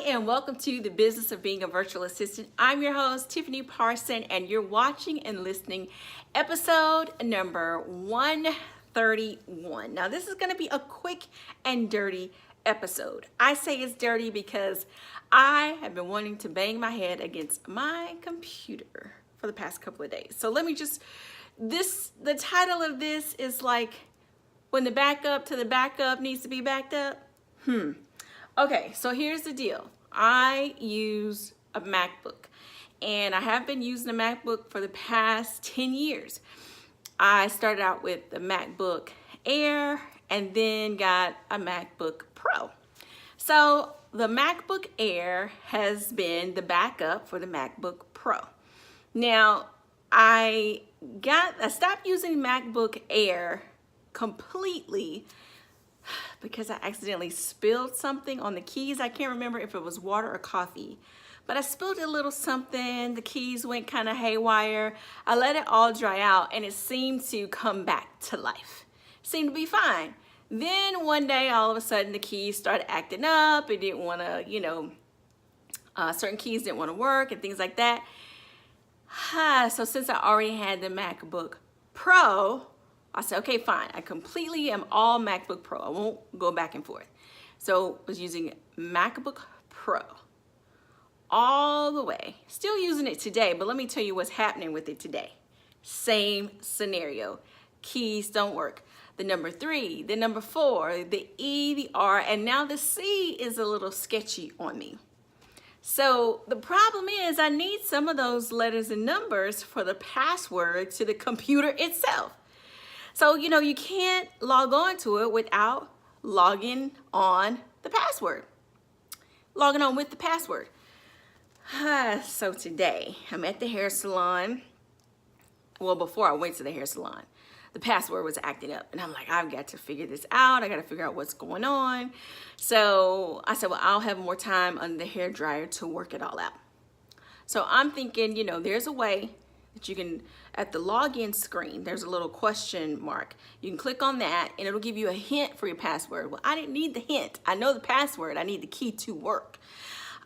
and welcome to the Business of Being a Virtual Assistant. I'm your host, Tiffany Parson, and you're watching and listening episode number 131. Now, this is going to be a quick and dirty episode. I say it's dirty because I have been wanting to bang my head against my computer for the past couple of days. So let me just, the title of this is like, when the backup to the backup needs to be backed up. Okay, so here's the deal. I use a MacBook, and I have been using a MacBook for the past 10 years. I started out with the MacBook Air and then got a MacBook Pro. So the MacBook Air has been the backup for the MacBook Pro. Now, I stopped using MacBook Air completely because I accidentally spilled something on the keys. I can't remember if it was water or coffee, but I spilled a little something. The keys went kind of haywire. I let it all dry out and it seemed to come back to life. Seemed to be fine. Then one day, all of a sudden, the keys started acting up. It didn't want to, certain keys didn't want to work and things like that. So since I already had the MacBook Pro, I said, okay, fine. I completely am all MacBook Pro. I won't go back and forth. So I was using MacBook Pro all the way. Still using it today, but let me tell you what's happening with it today. Same scenario. Keys don't work. The number 3, the number 4, the E, the R, and now the C is a little sketchy on me. So the problem is I need some of those letters and numbers for the password to the computer itself. So, you can't log on to it without logging on the password. Logging on with the password. So today, I'm at the hair salon. Well, before I went to the hair salon, the password was acting up. And I'm like, I've got to figure this out. I got to figure out what's going on. So I said, well, I'll have more time on the hair dryer to work it all out. So I'm thinking, there's a way that you can, at the login screen, there's a little question mark. You can click on that and it'll give you a hint for your password. Well, I didn't need the hint. I know the password. I need the key to work.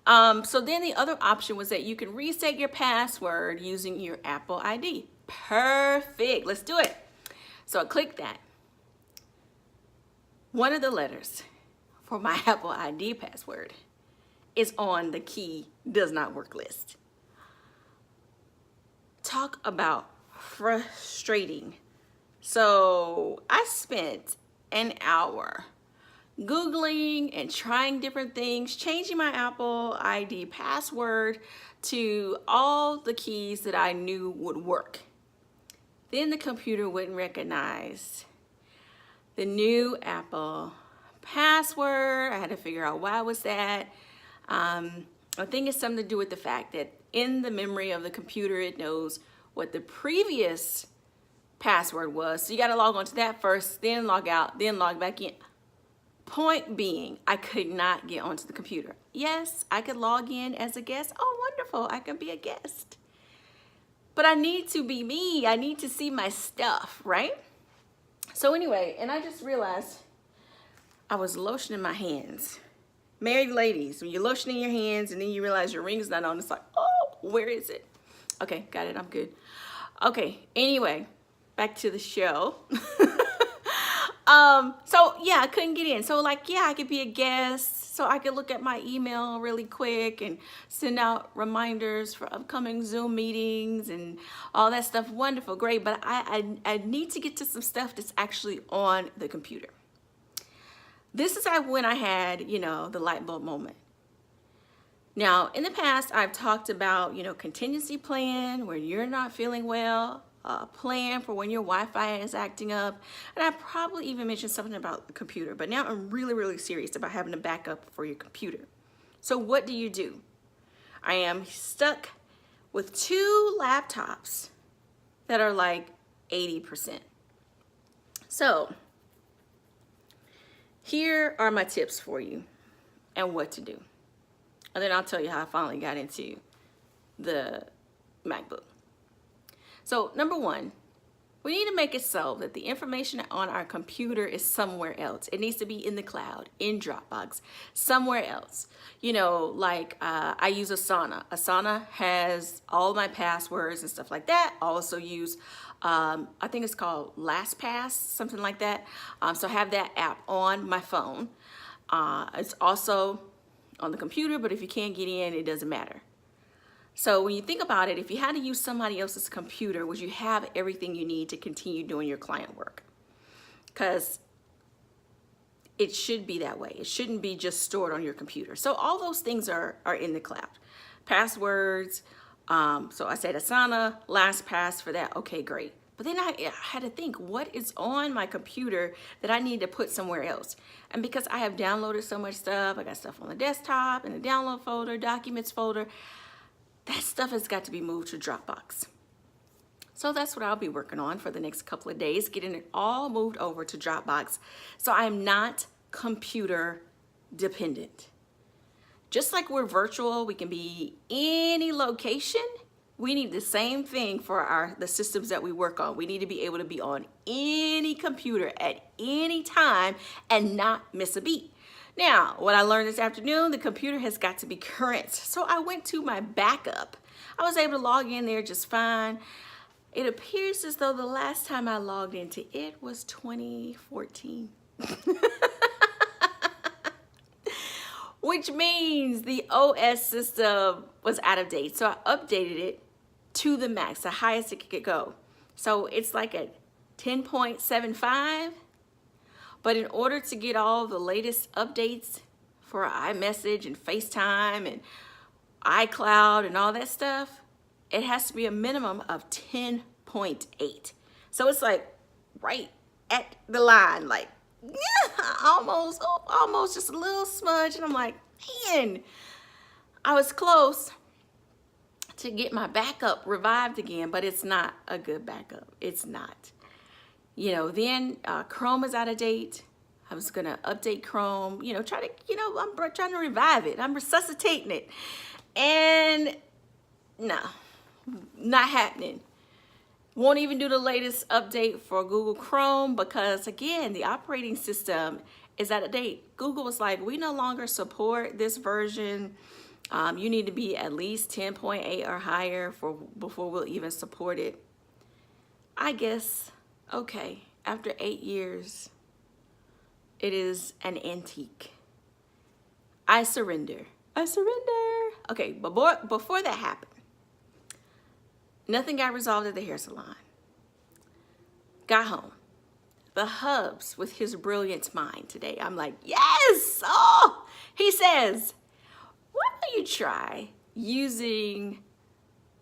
So then the other option was that you can reset your password using your Apple ID. Perfect. Let's do it. So I clicked that. One of the letters for my Apple ID password is on the key does not work list. Talk about frustrating. So I spent an hour Googling and trying different things, changing my Apple ID password to all the keys that I knew would work. Then the computer wouldn't recognize the new Apple password. I had to figure out why was that. I think it's something to do with the fact that in the memory of the computer, it knows what the previous password was. So you got to log on to that first, then log out, then log back in. Point being, I could not get onto the computer. Yes, I could log in as a guest. Oh, wonderful. I can be a guest. But I need to be me. I need to see my stuff, right? So anyway, and I just realized I was lotioning my hands. Married ladies, when you're lotioning your hands and then you realize your ring's not on, it's like, oh, where is it? Okay, got it, I'm good. Okay, anyway, back to the show. So yeah, I couldn't get in. So I could be a guest, so I could look at my email really quick and send out reminders for upcoming Zoom meetings and all that stuff. Wonderful, great, but I need to get to some stuff that's actually on the computer. This is when I had, the light bulb moment. Now, in the past, I've talked about, contingency plan when you're not feeling well, plan for when your Wi-Fi is acting up, and I probably even mentioned something about the computer, but now I'm really, really serious about having a backup for your computer. So what do? I am stuck with 2 laptops that are like 80%. So here are my tips for you and what to do. And then I'll tell you how I finally got into the MacBook. So number 1, We need to make it so that the information on our computer is somewhere else. It needs to be in the cloud, in Dropbox, somewhere else. You know, like I use Asana. Asana has all my passwords and stuff like that. I also use, I think it's called LastPass, something like that. So I have that app on my phone. It's also on the computer, but if you can't get in, it doesn't matter. So when you think about it, if you had to use somebody else's computer, would you have everything you need to continue doing your client work? Because it should be that way. It shouldn't be just stored on your computer. So all those things are in the cloud. Passwords, so I said Asana, LastPass for that. Okay, great. But then I had to think, what is on my computer that I need to put somewhere else? And because I have downloaded so much stuff, I got stuff on the desktop, in the download folder, documents folder, that stuff has got to be moved to Dropbox. So that's what I'll be working on for the next couple of days, getting it all moved over to Dropbox. So I'm not computer dependent. Just like we're virtual, we can be any location. We need the same thing for the systems that we work on. We need to be able to be on any computer at any time and not miss a beat. Now, what I learned this afternoon, the computer has got to be current. So I went to my backup. I was able to log in there just fine. It appears as though the last time I logged into it was 2014. Which means the OS system was out of date. So I updated it to the max, the highest it could go. So it's like a 10.75. But in order to get all the latest updates for iMessage and FaceTime and iCloud and all that stuff, it has to be a minimum of 10.8. So it's like right at the line, like yeah, almost just a little smudge. And I'm like, man, I was close to get my backup revived again, but it's not a good backup. It's not. You know, then Chrome is out of date. I was going to update Chrome, I'm trying to revive it. I'm resuscitating it. And no, not happening. Won't even do the latest update for Google Chrome because, again, the operating system is out of date. Google was like, we no longer support this version. You need to be at least 10.8 or higher before we'll even support it. I guess, okay, after 8 years, it is an antique. I surrender. Okay, but before that happened, nothing got resolved at the hair salon. Got home. The hubs with his brilliant mind today. I'm like, yes! Oh! He says, why don't you try using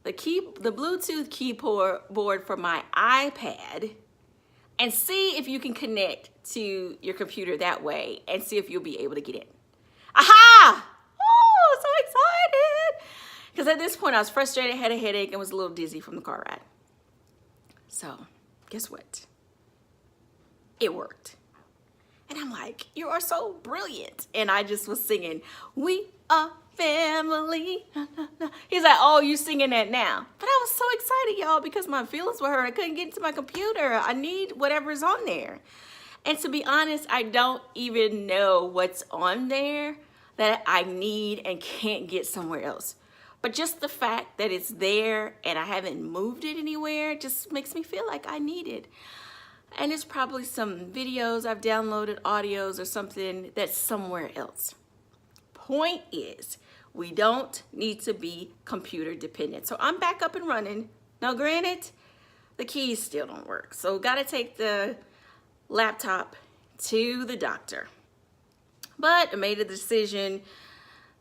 the Bluetooth keyboard for my iPad and see if you can connect to your computer that way and see if you'll be able to get in. Aha! Oh, so excited! Because at this point I was frustrated, had a headache, and was a little dizzy from the car ride. So, guess what? It worked. And I'm like, you are so brilliant. And I just was singing, we are family. He's like, oh, you singing that now. But I was so excited, y'all, because my feelings were hurt. I couldn't get into my computer. I need whatever's on there. And to be honest, I don't even know what's on there that I need and can't get somewhere else. But just the fact that it's there and I haven't moved it anywhere just makes me feel like I need it. And it's probably some videos I've downloaded, audios or something that's somewhere else. Point is, we don't need to be computer dependent. So I'm back up and running. Now granted, the keys still don't work. So gotta take the laptop to the doctor. But I made a decision.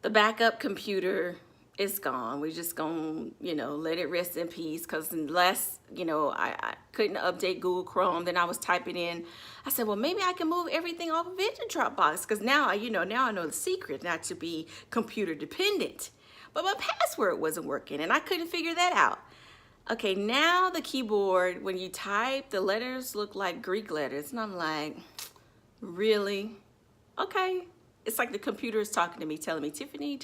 The backup computer is gone. We're just gonna, let it rest in peace, because unless, I couldn't update Google Chrome, then I was typing in, I said, well, maybe I can move everything off of it to Dropbox, because now, now I know the secret not to be computer dependent. But my password wasn't working, and I couldn't figure that out. Okay, now the keyboard, when you type, the letters look like Greek letters, and I'm like, really? Okay. It's like the computer is talking to me, telling me, Tiffany,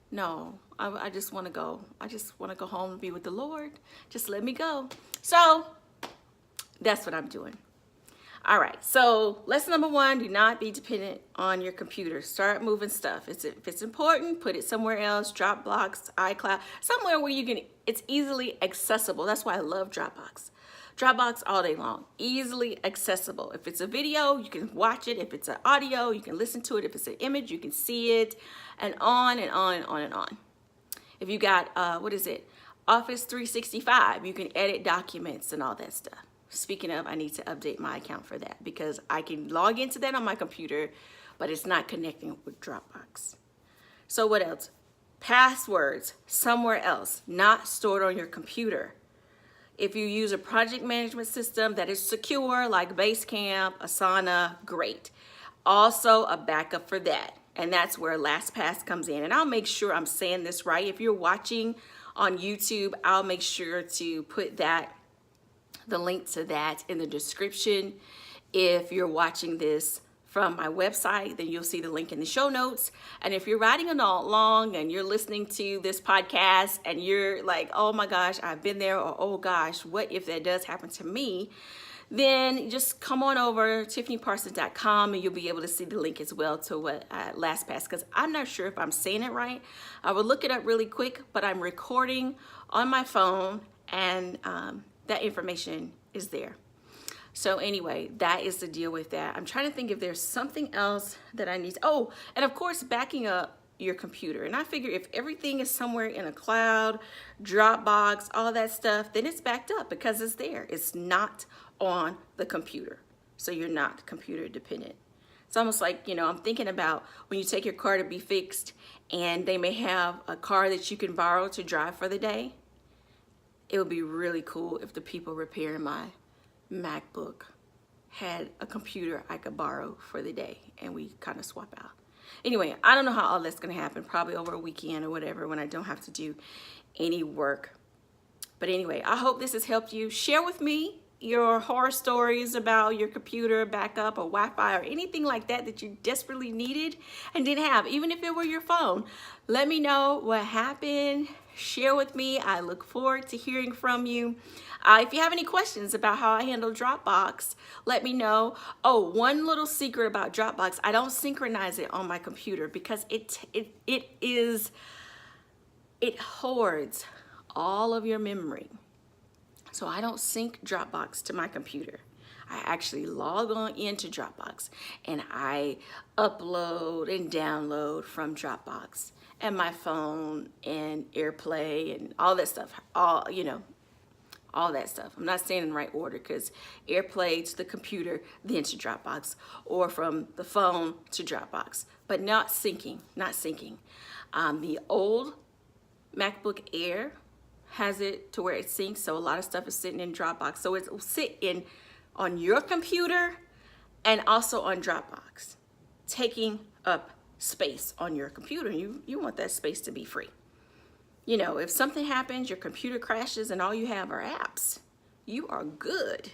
no, I just want to go. I just want to go home and be with the Lord. Just let me go. So that's what I'm doing. All right, so lesson number 1, do not be dependent on your computer. Start moving stuff. If it's important, put it somewhere else, Dropbox, iCloud, somewhere where it's easily accessible. That's why I love Dropbox. Dropbox all day long, easily accessible. If it's a video, you can watch it. If it's an audio, you can listen to it. If it's an image, you can see it, and on and on and on and on. If you got, Office 365, you can edit documents and all that stuff. Speaking of, I need to update my account for that because I can log into that on my computer, but it's not connecting with Dropbox. So what else? Passwords somewhere else, not stored on your computer. If you use a project management system that is secure, like Basecamp, Asana, great. Also a backup for that. And that's where LastPass comes in. And I'll make sure I'm saying this right. If you're watching on YouTube, I'll make sure to put the link to that in the description. If you're watching this from my website, then you'll see the link in the show notes. And if you're riding along and you're listening to this podcast and you're like, oh my gosh, I've been there, or oh gosh, what if that does happen to me? Then just come on over tiffanyparsons.com and you'll be able to see the link as well to what LastPass, because I'm not sure if I'm saying it right. I will look it up really quick, but I'm recording on my phone and that information is there. So anyway, that is the deal with that. I'm trying to think if there's something else that I need to, oh, and of course, backing up your computer. And I figure if everything is somewhere in a cloud, Dropbox, all that stuff, then it's backed up because it's there. It's not on the computer. So you're not computer dependent. It's almost like, I'm thinking about when you take your car to be fixed and they may have a car that you can borrow to drive for the day. It would be really cool if the people repairing my MacBook had a computer I could borrow for the day and we kind of swap out. Anyway, I don't know how all that's going to happen, probably over a weekend or whatever when I don't have to do any work. But anyway, I hope this has helped you. Share with me your horror stories about your computer backup or Wi-Fi or anything like that that you desperately needed and didn't have, even if it were your phone. Let me know what happened. Share with me. I look forward to hearing from you. If you have any questions about how I handle Dropbox, let me know. Oh, one little secret about Dropbox, I don't synchronize it on my computer because it hoards all of your memory. So I don't sync Dropbox to my computer. I actually log on into Dropbox and I upload and download from Dropbox and my phone and AirPlay and all that stuff, all that stuff. I'm not saying in the right order because AirPlay to the computer, then to Dropbox, or from the phone to Dropbox, but not syncing. The old MacBook Air has it to where it syncs, so a lot of stuff is sitting in Dropbox. So it will sit on your computer and also on Dropbox, taking up space on your computer. You want that space to be free. If something happens, your computer crashes and all you have are apps, you are good.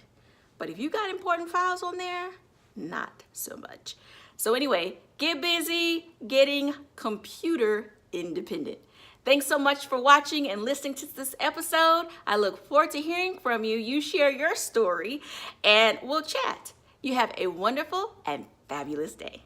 But if you got important files on there, not so much. So anyway, get busy getting computer independent. Thanks so much for watching and listening to this episode. I look forward to hearing from you. You share your story and we'll chat. You have a wonderful and fabulous day.